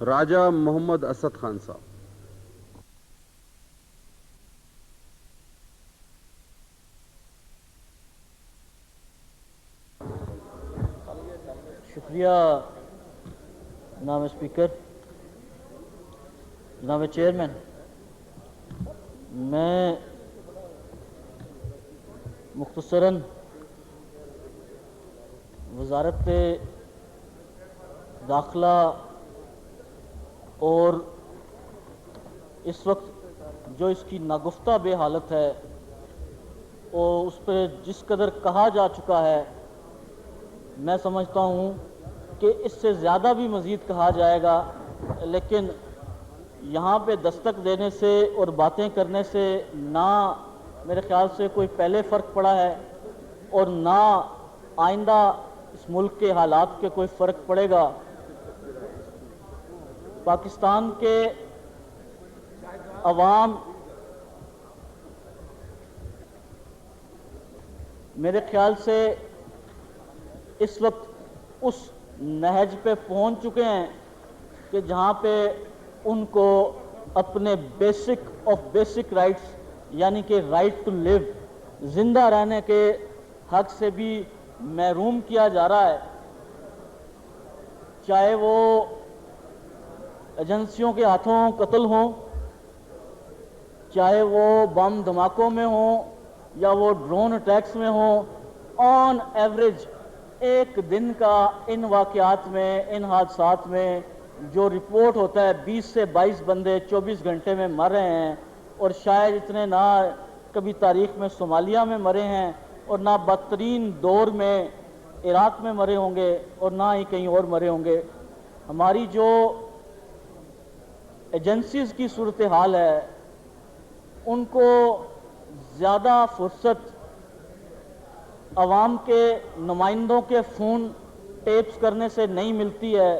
راجہ محمد اسد خان صاحب. شکریہ جناب اسپیکر. جناب چیئرمین، میں مختصراً وزارت داخلہ اور اس وقت جو اس کی ناگفتہ بے حالت ہے اور اس پہ جس قدر کہا جا چکا ہے، میں سمجھتا ہوں کہ اس سے زیادہ بھی مزید کہا جائے گا، لیکن یہاں پہ دستک دینے سے اور باتیں کرنے سے نہ میرے خیال سے کوئی پہلے فرق پڑا ہے اور نہ آئندہ اس ملک کے حالات کے کوئی فرق پڑے گا. پاکستان کے عوام میرے خیال سے اس وقت اس نہج پہ پہنچ چکے ہیں کہ جہاں پہ ان کو اپنے بیسک رائٹس یعنی کہ رائٹ ٹو لیو، زندہ رہنے کے حق سے بھی محروم کیا جا رہا ہے. چاہے وہ ایجنسیوں کے ہاتھوں قتل ہوں، چاہے وہ بم دھماکوں میں ہوں یا وہ ڈرون اٹیکس میں ہوں، آن ایوریج ایک دن کا ان واقعات میں، ان حادثات میں جو رپورٹ ہوتا ہے 20 سے 22 بندے 24 گھنٹے میں مر رہے ہیں، اور شاید اتنے نہ کبھی تاریخ میں صومالیہ میں مرے ہیں اور نہ بدترین دور میں عراق میں مرے ہوں گے اور نہ ہی کہیں اور مرے ہوں گے. ہماری جو ایجنسیز کی صورتحال ہے ان کو زیادہ فرصت عوام کے نمائندوں کے فون ٹیپس کرنے سے نہیں ملتی ہے،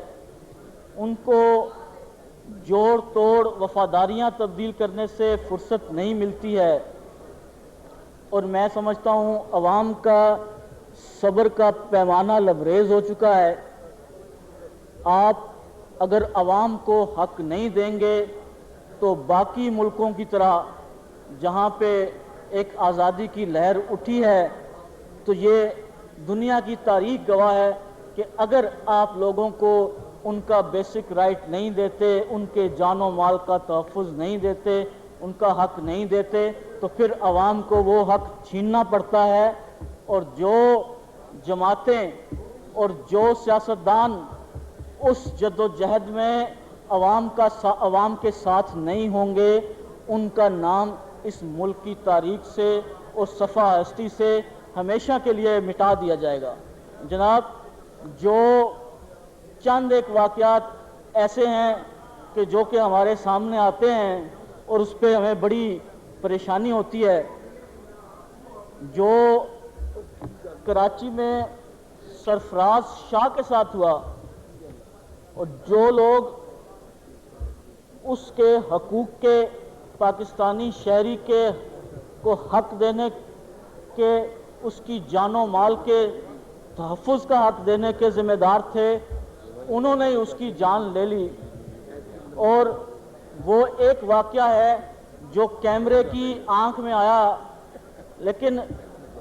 ان کو جوڑ توڑ وفاداریاں تبدیل کرنے سے فرصت نہیں ملتی ہے، اور میں سمجھتا ہوں عوام کا صبر کا پیمانہ لبریز ہو چکا ہے. آپ اگر عوام کو حق نہیں دیں گے تو باقی ملکوں کی طرح جہاں پہ ایک آزادی کی لہر اٹھی ہے، تو یہ دنیا کی تاریخ گواہ ہے کہ اگر آپ لوگوں کو ان کا بیسک رائٹ نہیں دیتے، ان کے جان و مال کا تحفظ نہیں دیتے، ان کا حق نہیں دیتے، تو پھر عوام کو وہ حق چھیننا پڑتا ہے. اور جو جماعتیں اور جو سیاستدان اس جد و جہد میں عوام کے ساتھ نہیں ہوں گے، ان کا نام اس ملک کی تاریخ سے اور صفحہ ہستی سے ہمیشہ کے لیے مٹا دیا جائے گا. جناب، جو چند ایک واقعات ایسے ہیں جو کہ ہمارے سامنے آتے ہیں اور اس پہ ہمیں بڑی پریشانی ہوتی ہے. جو کراچی میں سرفراز شاہ کے ساتھ ہوا، اور جو لوگ اس کے حقوق کے پاکستانی شہری کو حق دینے کے، اس کی جان و مال کے تحفظ کا حق دینے کے ذمہ دار تھے، انہوں نے اس کی جان لے لی. اور وہ ایک واقعہ ہے جو کیمرے کی آنکھ میں آیا، لیکن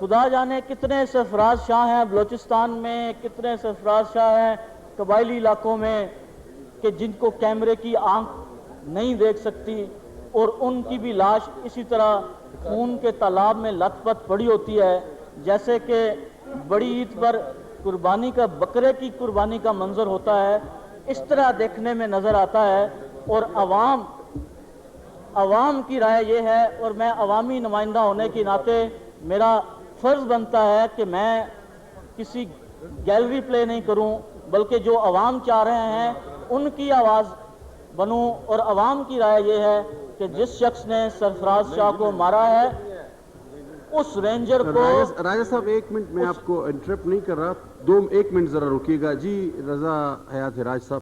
خدا جانے کتنے سرفراز شاہ ہیں بلوچستان میں، کتنے سرفراز شاہ ہیں قبائلی علاقوں میں کہ جن کو کیمرے کی آنکھ نہیں دیکھ سکتی، اور ان کی بھی لاش اسی طرح خون کے تالاب میں لت پت پڑی ہوتی ہے، جیسے کہ بڑی عید پر قربانی کا، بکرے کی قربانی کا منظر ہوتا ہے، اس طرح دیکھنے میں نظر آتا ہے. اور عوام کی رائے یہ ہے، اور میں عوامی نمائندہ ہونے کے ناطے میرا فرض بنتا ہے کہ میں کسی گیلری پلے نہیں کروں، بلکہ جو عوام چاہ رہے ہیں ان کی آواز بنوں. اور عوام کی رائے یہ ہے کہ جس شخص نے سرفراز شاہ کو مارا ہے اس رینجر کو... راجہ صاحب ایک منٹ، میں آپ کو انٹرپٹ نہیں کر رہا، ایک منٹ ذرا رکیے گا. جی رضا حیات راج صاحب.